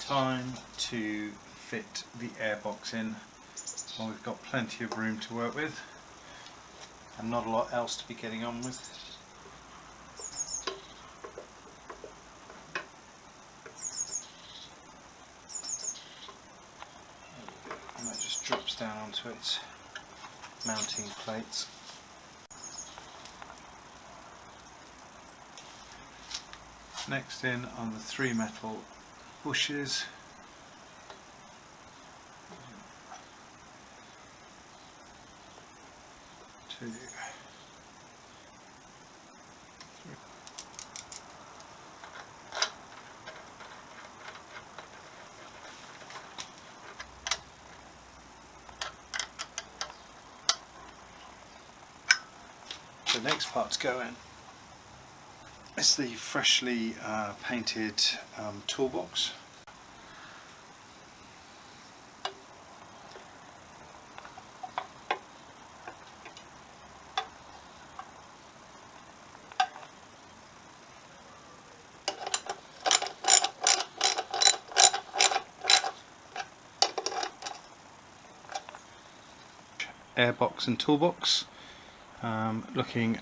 Time to fit the airbox in. Well, we've got plenty of room to work with and not a lot else to be getting on with. And that just drops down onto its mounting plates. Next in on the 3 metal bushes. 2, 3. The next part to go in is the freshly painted toolbox. Airbox and toolbox, looking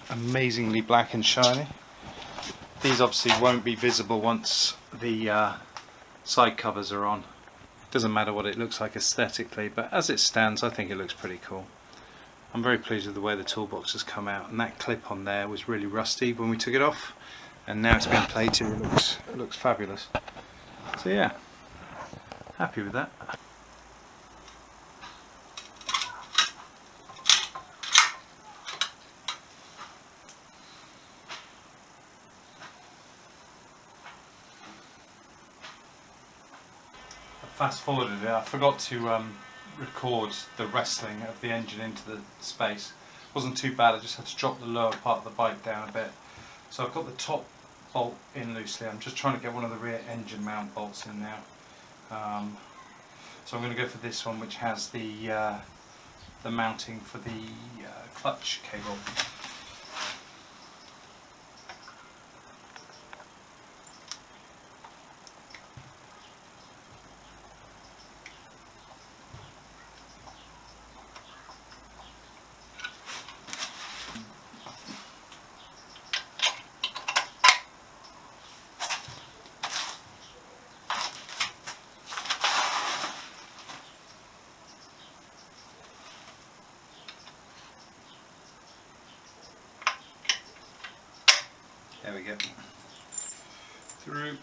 amazingly black and shiny. These obviously won't be visible once the side covers are on. Doesn't matter what it looks like aesthetically, but as it stands I think it looks pretty cool. I'm very pleased with the way the toolbox has come out, and that clip on there was really rusty when we took it off, and now it's been plated. It looks fabulous. So yeah, happy with that. Fast forwarded it. I forgot to record the wrestling of the engine into the space. It wasn't too bad, I just had to drop the lower part of the bike down a bit. So I've got the top bolt in loosely. I'm just trying to get one of the rear engine mount bolts in now. So I'm going to go for this one, which has the mounting for the clutch cable. There we go. Through.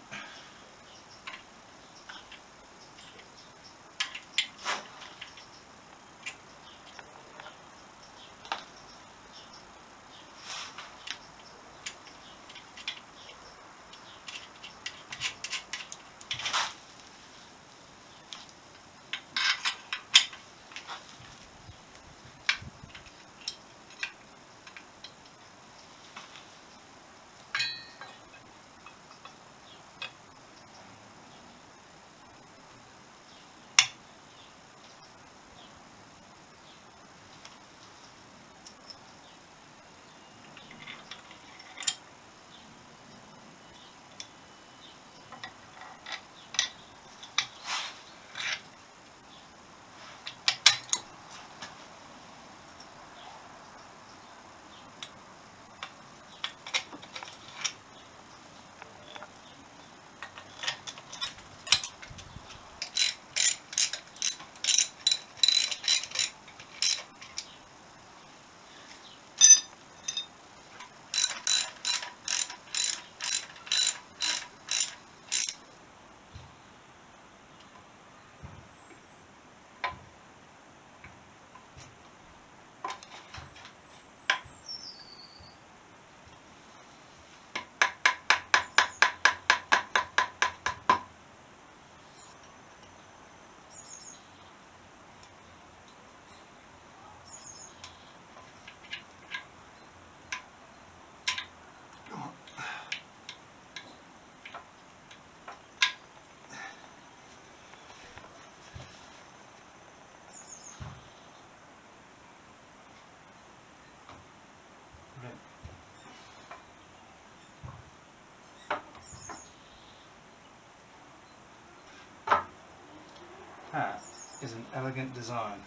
That is an elegant design.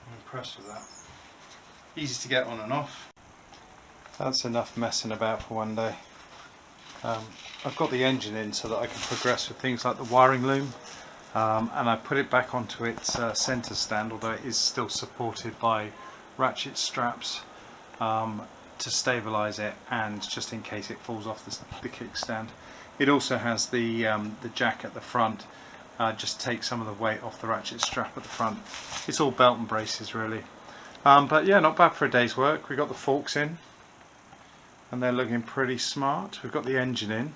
I'm impressed with that. Easy to get on and off. That's enough messing about for one day. I've got the engine in so that I can progress with things like the wiring loom, and I put it back onto its centre stand, although it is still supported by ratchet straps to stabilise it, and just in case it falls off the kickstand. It also has the jack at the front, just take some of the weight off the ratchet strap at the front. It's all belt and braces really. But yeah, not bad for a day's work. We've got the forks in and they're looking pretty smart. We've got the engine in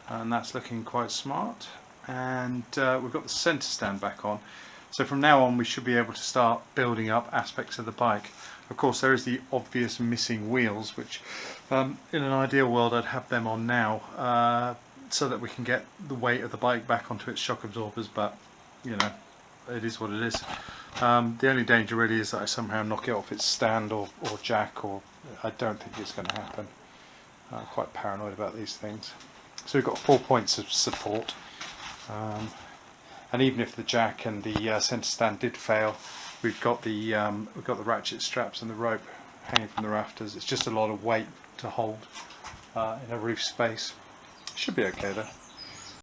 and that's looking quite smart, and we've got the centre stand back on. So from now on we should be able to start building up aspects of the bike. Of course there is the obvious missing wheels, which in an ideal world I'd have them on now, so that we can get the weight of the bike back onto its shock absorbers, but you know, it is what it is. The only danger really is that I somehow knock it off its stand or jack, or I don't think it's going to happen. I'm quite paranoid about these things. So we've got 4 points of support, and even if the jack and the centre stand did fail, we've got the ratchet straps and the rope hanging from the rafters. It's just a lot of weight to hold in a roof space. Should be okay though.